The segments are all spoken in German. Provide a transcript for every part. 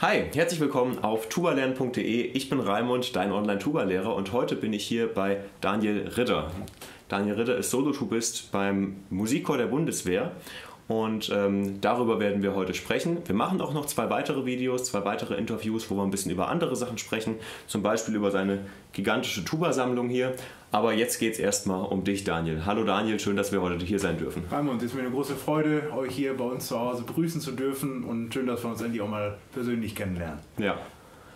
Hi, herzlich willkommen auf tubalernen.de. Ich bin Raimund, dein Online-Tuba-Lehrer, und heute bin ich hier bei Daniel Ritter. Daniel Ritter ist Solotubist beim Musikchor der Bundeswehr und darüber werden wir heute sprechen. Wir machen auch noch zwei weitere Videos, zwei weitere Interviews, wo wir ein bisschen über andere Sachen sprechen, zum Beispiel über seine gigantische Tuba-Sammlung hier. Aber jetzt geht es erstmal um dich, Daniel. Hallo Daniel, schön, dass wir heute hier sein dürfen. Raimund, es ist mir eine große Freude, euch hier bei uns zu Hause begrüßen zu dürfen und schön, dass wir uns endlich auch mal persönlich kennenlernen. Ja,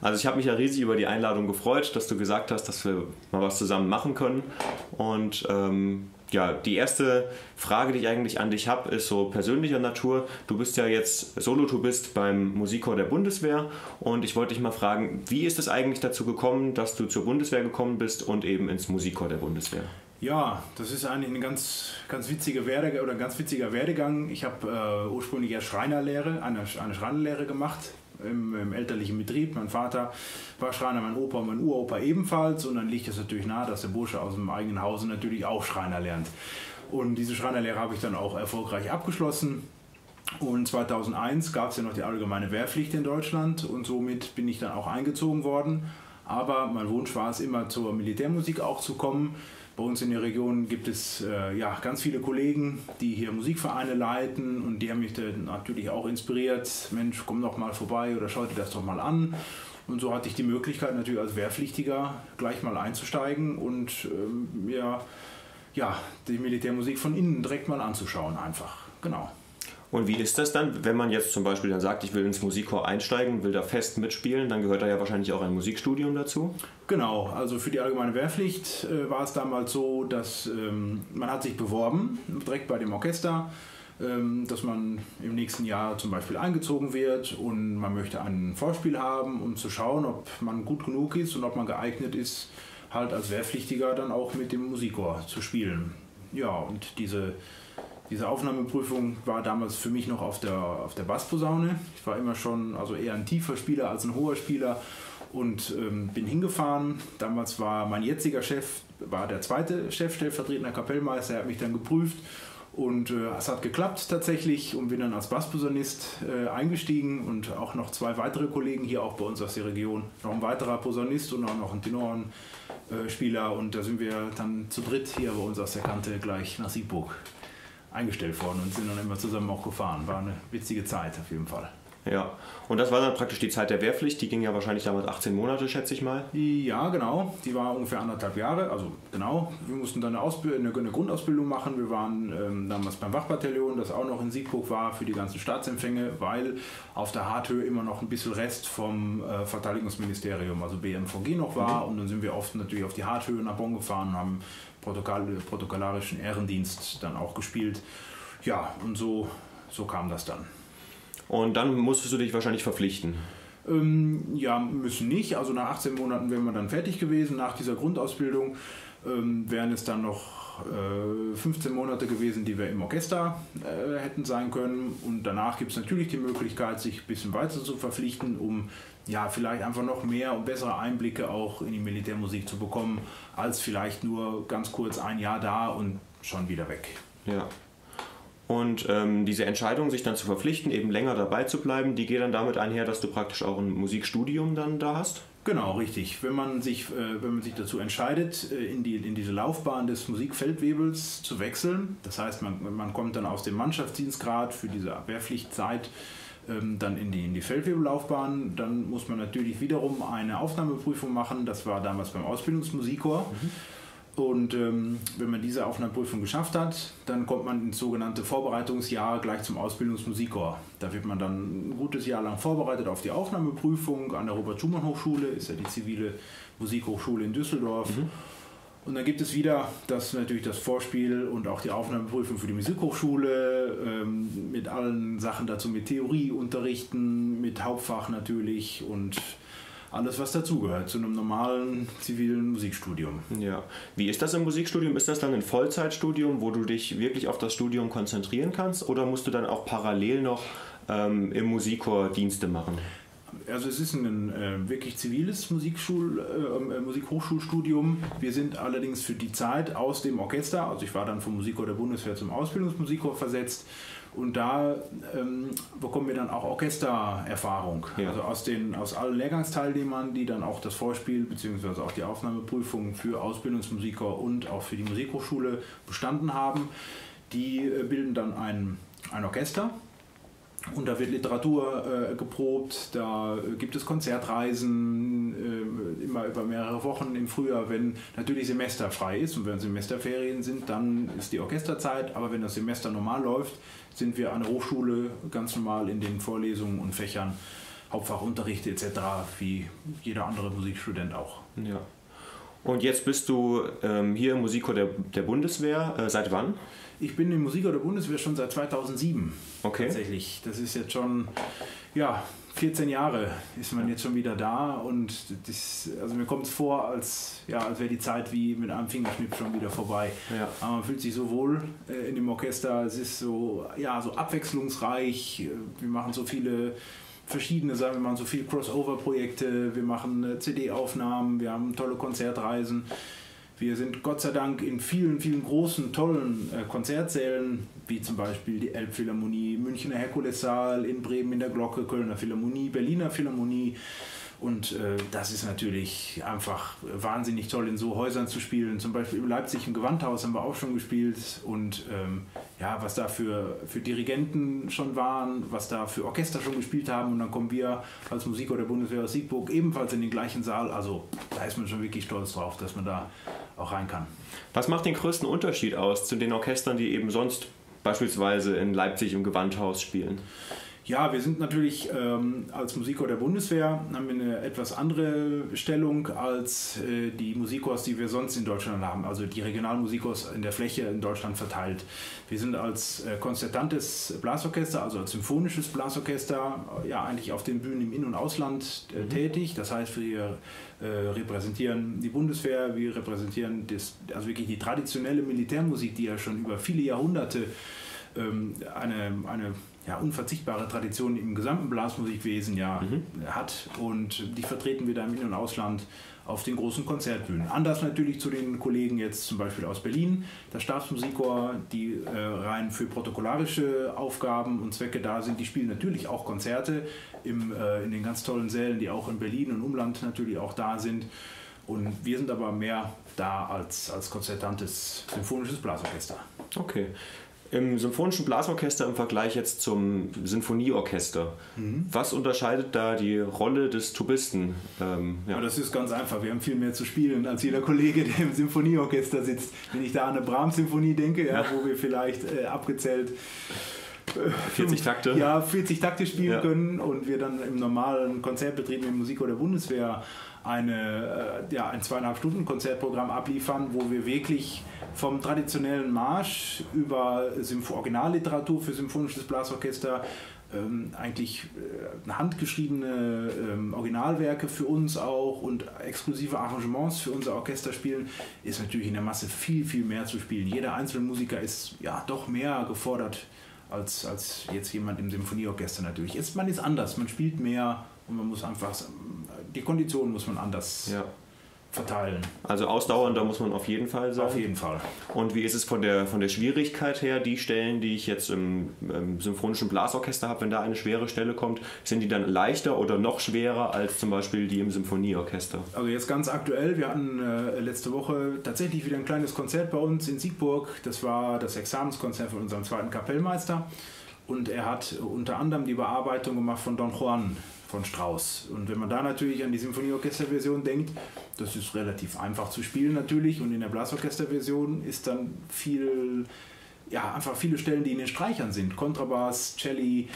also ich habe mich ja riesig über die Einladung gefreut, dass du gesagt hast, dass wir mal was zusammen machen können. Und ja, die erste Frage, die ich eigentlich an dich habe, ist so persönlicher Natur. Du bist ja jetzt Solotubist beim Musikchor der Bundeswehr und ich wollte dich mal fragen, wie ist es eigentlich dazu gekommen, dass du zur Bundeswehr gekommen bist und eben ins Musikchor der Bundeswehr? Ja, das ist eigentlich eine ganz witziger Werdegang. Ich habe ursprünglich erst Schreinerlehre, eine Schreinerlehre gemacht im elterlichen Betrieb. Mein Vater war Schreiner, mein Opa und mein Uropa ebenfalls, und dann liegt es natürlich nahe, dass der Bursche aus dem eigenen Hause natürlich auch Schreiner lernt. Und diese Schreinerlehre habe ich dann auch erfolgreich abgeschlossen. Und 2001 gab es ja noch die allgemeine Wehrpflicht in Deutschland und somit bin ich dann auch eingezogen worden. Aber mein Wunsch war es immer, zur Militärmusik auch zu kommen. Bei uns in der Region gibt es ganz viele Kollegen, die hier Musikvereine leiten, und die haben mich dann natürlich auch inspiriert. Mensch, komm doch mal vorbei oder schau dir das doch mal an. Und so hatte ich die Möglichkeit, natürlich als Wehrpflichtiger gleich mal einzusteigen und die Militärmusik von innen direkt mal anzuschauen einfach. Genau. Und wie ist das dann, wenn man jetzt zum Beispiel dann sagt, ich will ins Musikchor einsteigen, will da fest mitspielen, dann gehört da ja wahrscheinlich auch ein Musikstudium dazu? Genau, also für die allgemeine Wehrpflicht war es damals so, dass man hat sich beworben, direkt bei dem Orchester, dass man im nächsten Jahr zum Beispiel eingezogen wird und man möchte ein Vorspiel haben, um zu schauen, ob man gut genug ist und ob man geeignet ist, halt als Wehrpflichtiger dann auch mit dem Musikchor zu spielen. Ja, und diese Aufnahmeprüfung war damals für mich noch auf der Bassposaune. Ich war immer schon eher ein tiefer Spieler als ein hoher Spieler und bin hingefahren. Damals war mein jetziger Chef, war der zweite Chef, stellvertretender Kapellmeister. Er hat mich dann geprüft und es hat geklappt tatsächlich und bin dann als Bassposaunist eingestiegen, und auch noch zwei weitere Kollegen hier auch bei uns aus der Region. Noch ein weiterer Posaunist und auch noch ein Tenorenspieler, und da sind wir dann zu dritt hier bei uns aus der Kante gleich nach Siegburg eingestellt worden und sind dann immer zusammen auch gefahren. War eine witzige Zeit auf jeden Fall. Ja, und das war dann praktisch die Zeit der Wehrpflicht, die ging ja wahrscheinlich damals 18 Monate, schätze ich mal. Ja, genau, die war ungefähr 1,5 Jahre, also genau. Wir mussten dann eine Grundausbildung machen. Wir waren damals beim Wachbataillon, das auch noch in Siegburg war, für die ganzen Staatsempfänge, weil auf der Harthöhe immer noch ein bisschen Rest vom Verteidigungsministerium, also BMVG, noch war. Und dann sind wir oft natürlich auf die Harthöhe nach Bonn gefahren und haben protokollarischen Ehrendienst dann auch gespielt. Ja, und so kam das dann. Und dann musstest du dich wahrscheinlich verpflichten? Ja, müssen nicht. Also nach 18 Monaten wären wir dann fertig gewesen. Nach dieser Grundausbildung wären es dann noch 15 Monate gewesen, die wir im Orchester hätten sein können. Und danach gibt es natürlich die Möglichkeit, sich ein bisschen weiter zu verpflichten, um vielleicht einfach noch mehr und bessere Einblicke auch in die Militärmusik zu bekommen, als vielleicht nur ganz kurz ein Jahr da und schon wieder weg. Ja. Und diese Entscheidung, sich dann zu verpflichten, eben länger dabei zu bleiben, die geht dann damit einher, dass du praktisch auch ein Musikstudium dann da hast? Genau, richtig. Wenn man sich dazu entscheidet, in diese Laufbahn des Musikfeldwebels zu wechseln, das heißt, man kommt dann aus dem Mannschaftsdienstgrad für diese Wehrpflichtzeit dann in die Feldwebellaufbahn, dann muss man natürlich wiederum eine Aufnahmeprüfung machen. Das war damals beim Ausbildungsmusikchor. Und wenn man diese Aufnahmeprüfung geschafft hat, dann kommt man ins sogenannte Vorbereitungsjahr gleich zum Ausbildungsmusikchor. Da wird man dann ein gutes Jahr lang vorbereitet auf die Aufnahmeprüfung an der Robert-Schumann-Hochschule, ist ja die zivile Musikhochschule in Düsseldorf. Und dann gibt es wieder natürlich das Vorspiel und auch die Aufnahmeprüfung für die Musikhochschule mit allen Sachen dazu, mit Theorieunterrichten, mit Hauptfach natürlich und alles, was dazugehört zu einem normalen zivilen Musikstudium. Ja. Wie ist das im Musikstudium? Ist das dann ein Vollzeitstudium, wo du dich wirklich auf das Studium konzentrieren kannst, oder musst du dann auch parallel noch im Musikchor Dienste machen? Also es ist ein wirklich ziviles Musikhochschulstudium. Wir sind allerdings für die Zeit aus dem Orchester, also ich war dann vom Musikchor der Bundeswehr zum Ausbildungsmusikchor versetzt, und da bekommen wir dann auch Orchestererfahrung. Ja. Also aus allen Lehrgangsteilnehmern, die dann auch das Vorspiel bzw. auch die Aufnahmeprüfung für Ausbildungsmusiker und auch für die Musikhochschule bestanden haben, die bilden dann ein Orchester. Und da wird Literatur geprobt, da gibt es Konzertreisen, immer über mehrere Wochen im Frühjahr, wenn natürlich semesterfrei ist. Und wenn Semesterferien sind, dann ist die Orchesterzeit. Aber wenn das Semester normal läuft, sind wir an der Hochschule ganz normal in den Vorlesungen und Fächern, Hauptfachunterricht etc., wie jeder andere Musikstudent auch. Ja. Und jetzt bist du hier im Musikchor der Bundeswehr. Seit wann? Ich bin im Musikchor der Bundeswehr schon seit 2007. Okay. Tatsächlich. Das ist jetzt schon 14 Jahre ist man jetzt schon wieder da, und also mir kommt es vor, als wäre die Zeit wie mit einem Fingerschnipp schon wieder vorbei. Ja. Aber man fühlt sich so wohl in dem Orchester. Es ist so abwechslungsreich. Wir machen so viele verschiedene Sachen, wir machen so viele Crossover-Projekte, wir machen CD-Aufnahmen, wir haben tolle Konzertreisen. Wir sind Gott sei Dank in vielen, vielen großen, tollen Konzertsälen, wie zum Beispiel die Elbphilharmonie, Münchner Herkulessaal, in Bremen in der Glocke, Kölner Philharmonie, Berliner Philharmonie. Und das ist natürlich einfach wahnsinnig toll, in so Häusern zu spielen. Zum Beispiel in Leipzig im Gewandhaus haben wir auch schon gespielt. Und was da für Dirigenten schon waren, was da für Orchester schon gespielt haben. Und dann kommen wir als Musikchor der Bundeswehr aus Siegburg ebenfalls in den gleichen Saal. Also da ist man schon wirklich stolz drauf, dass man da auch rein kann. Was macht den größten Unterschied aus zu den Orchestern, die eben sonst beispielsweise in Leipzig im Gewandhaus spielen? Ja, wir sind natürlich als Musikchor der Bundeswehr, haben wir eine etwas andere Stellung als die Musikchors, die wir sonst in Deutschland haben, also die Regionalmusikchors in der Fläche in Deutschland verteilt. Wir sind als konzertantes Blasorchester, also als symphonisches Blasorchester, eigentlich auf den Bühnen im In- und Ausland tätig. Das heißt, wir repräsentieren die Bundeswehr, wir repräsentieren also wirklich die traditionelle Militärmusik, die ja schon über viele Jahrhunderte eine unverzichtbare Tradition im gesamten Blasmusikwesen hat, und die vertreten wir da im In- und Ausland auf den großen Konzertbühnen. Anders natürlich zu den Kollegen jetzt zum Beispiel aus Berlin, das Stabsmusikchor, die rein für protokollarische Aufgaben und Zwecke da sind. Die spielen natürlich auch Konzerte in den ganz tollen Sälen, die auch in Berlin und Umland natürlich auch da sind. Und wir sind aber mehr da als konzertantes symphonisches Blasorchester. Okay. Im symphonischen Blasorchester im Vergleich jetzt zum Sinfonieorchester, was unterscheidet da die Rolle des Tubisten? Das ist ganz einfach. Wir haben viel mehr zu spielen als jeder Kollege, der im Sinfonieorchester sitzt. Wenn ich da an eine Brahms-Symphonie denke, wo wir vielleicht abgezählt 40 Takte. 40 Takte spielen können, und wir dann im normalen Konzertbetrieb im Musikchor der Bundeswehr ein 2,5 Stunden Konzertprogramm abliefern, wo wir wirklich vom traditionellen Marsch über Originalliteratur für symphonisches Blasorchester eigentlich handgeschriebene Originalwerke für uns auch und exklusive Arrangements für unser Orchester spielen, ist natürlich in der Masse viel, viel mehr zu spielen. Jeder einzelne Musiker ist doch mehr gefordert als jetzt jemand im Symphonieorchester natürlich. Man ist anders, man spielt mehr und man muss einfach, die Konditionen muss man anders verteilen. Also ausdauernder muss man auf jeden Fall sein. Auf jeden Fall. Und wie ist es von der Schwierigkeit her, die Stellen, die ich jetzt im symphonischen Blasorchester habe, wenn da eine schwere Stelle kommt, sind die dann leichter oder noch schwerer als zum Beispiel die im Symphonieorchester? Also jetzt ganz aktuell, wir hatten letzte Woche tatsächlich wieder ein kleines Konzert bei uns in Siegburg. Das war das Examenskonzert von unserem zweiten Kapellmeister, und er hat unter anderem die Bearbeitung gemacht von Don Juan von Strauss. Und wenn man da natürlich an die Symphonieorchesterversion denkt, das ist relativ einfach zu spielen natürlich, und in der Blasorchesterversion ist dann einfach viele Stellen, die in den Streichern sind. Kontrabass, Celli,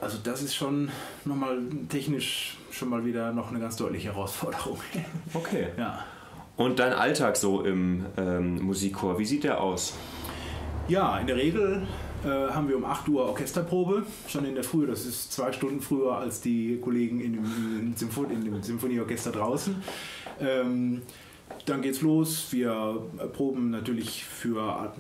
also das ist schon nochmal technisch schon mal wieder noch eine ganz deutliche Herausforderung. Okay. Ja. Und dein Alltag so im Musikchor, wie sieht der aus? Ja, in der Regel haben wir um 8 Uhr Orchesterprobe, schon in der Früh. Das ist 2 Stunden früher als die Kollegen in dem Symphonieorchester draußen. dann geht's los. Wir proben natürlich für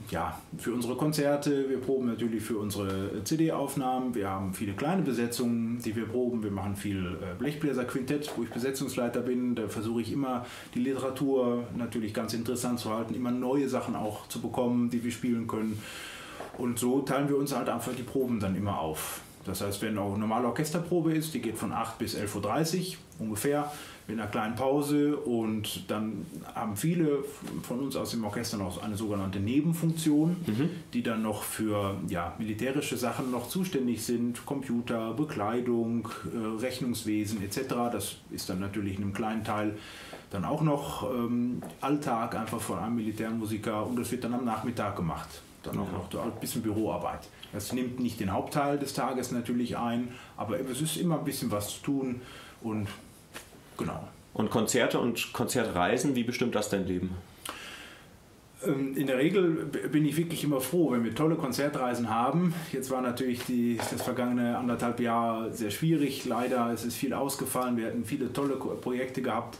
unsere Konzerte, wir proben natürlich für unsere CD-Aufnahmen. Wir haben viele kleine Besetzungen, die wir proben. Wir machen viel Blechbläserquintett, wo ich Besetzungsleiter bin. Da versuche ich immer, die Literatur natürlich ganz interessant zu halten, immer neue Sachen auch zu bekommen, die wir spielen können. Und so teilen wir uns halt einfach die Proben dann immer auf. Das heißt, wenn auch eine normale Orchesterprobe ist, die geht von 8 bis 11.30 Uhr ungefähr, mit einer kleinen Pause, und dann haben viele von uns aus dem Orchester noch eine sogenannte Nebenfunktion, die dann noch für militärische Sachen noch zuständig sind, Computer, Bekleidung, Rechnungswesen etc. Das ist dann natürlich in einem kleinen Teil dann auch noch Alltag einfach von einem Militärmusiker, und das wird dann am Nachmittag gemacht. Dann auch noch ein bisschen Büroarbeit. Das nimmt nicht den Hauptteil des Tages natürlich ein, aber es ist immer ein bisschen was zu tun, und genau. Und Konzerte und Konzertreisen, wie bestimmt das dein Leben? In der Regel bin ich wirklich immer froh, wenn wir tolle Konzertreisen haben. Jetzt war natürlich das vergangene 1,5 Jahre sehr schwierig. Leider ist es viel ausgefallen. Wir hatten viele tolle Projekte gehabt.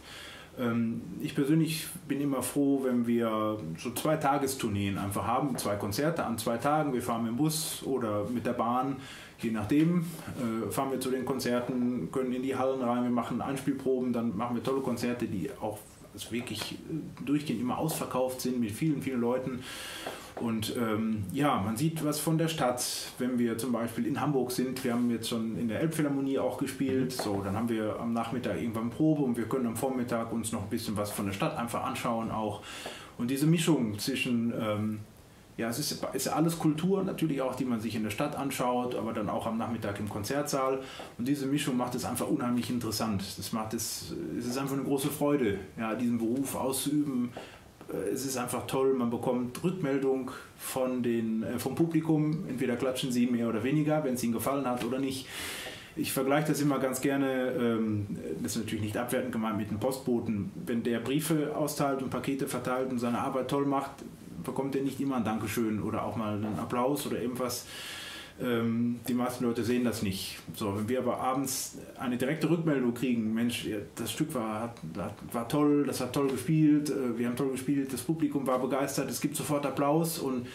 Ich persönlich bin immer froh, wenn wir so 2 Tagestourneen einfach haben, 2 Konzerte an 2 Tagen. Wir fahren mit dem Bus oder mit der Bahn, je nachdem. Fahren wir zu den Konzerten, können in die Hallen rein, wir machen Einspielproben, dann machen wir tolle Konzerte, die auch wirklich durchgehend immer ausverkauft sind mit vielen, vielen Leuten. Und man sieht was von der Stadt, wenn wir zum Beispiel in Hamburg sind. Wir haben jetzt schon in der Elbphilharmonie auch gespielt. So, dann haben wir am Nachmittag irgendwann Probe, und wir können am Vormittag uns noch ein bisschen was von der Stadt einfach anschauen auch. Und diese Mischung zwischen, es ist alles Kultur natürlich auch, die man sich in der Stadt anschaut, aber dann auch am Nachmittag im Konzertsaal. Und diese Mischung macht es einfach unheimlich interessant. Es ist einfach eine große Freude, diesen Beruf auszuüben. Es ist einfach toll, man bekommt Rückmeldung vom Publikum, entweder klatschen sie mehr oder weniger, wenn es ihnen gefallen hat oder nicht. Ich vergleiche das immer ganz gerne, das ist natürlich nicht abwertend gemeint, mit einem Postboten. Wenn der Briefe austeilt und Pakete verteilt und seine Arbeit toll macht, bekommt er nicht immer ein Dankeschön oder auch mal einen Applaus oder irgendwas. Die meisten Leute sehen das nicht. So, wenn wir aber abends eine direkte Rückmeldung kriegen, Mensch, das Stück war toll, das hat toll gespielt, wir haben toll gespielt, das Publikum war begeistert, es gibt sofort Applaus, und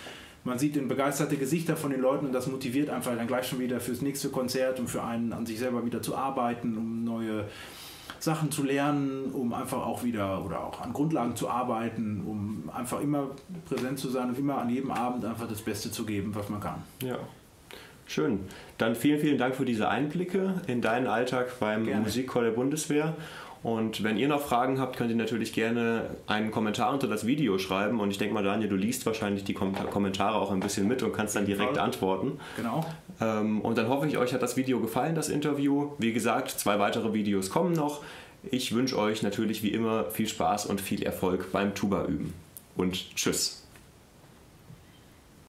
man sieht begeisterte Gesichter von den Leuten, und das motiviert einfach dann gleich schon wieder fürs nächste Konzert und für einen an sich selber wieder zu arbeiten, um neue Sachen zu lernen, um einfach auch wieder oder auch an Grundlagen zu arbeiten, um einfach immer präsent zu sein und immer an jedem Abend einfach das Beste zu geben, was man kann. Ja. Schön. Dann vielen, vielen Dank für diese Einblicke in deinen Alltag beim Musikchor der Bundeswehr. Und wenn ihr noch Fragen habt, könnt ihr natürlich gerne einen Kommentar unter das Video schreiben. Und ich denke mal, Daniel, du liest wahrscheinlich die Kommentare auch ein bisschen mit und kannst dann direkt antworten. Genau. Und dann hoffe ich, euch hat das Video gefallen, das Interview. Wie gesagt, 2 weitere Videos kommen noch. Ich wünsche euch natürlich wie immer viel Spaß und viel Erfolg beim Tuba üben. Und tschüss.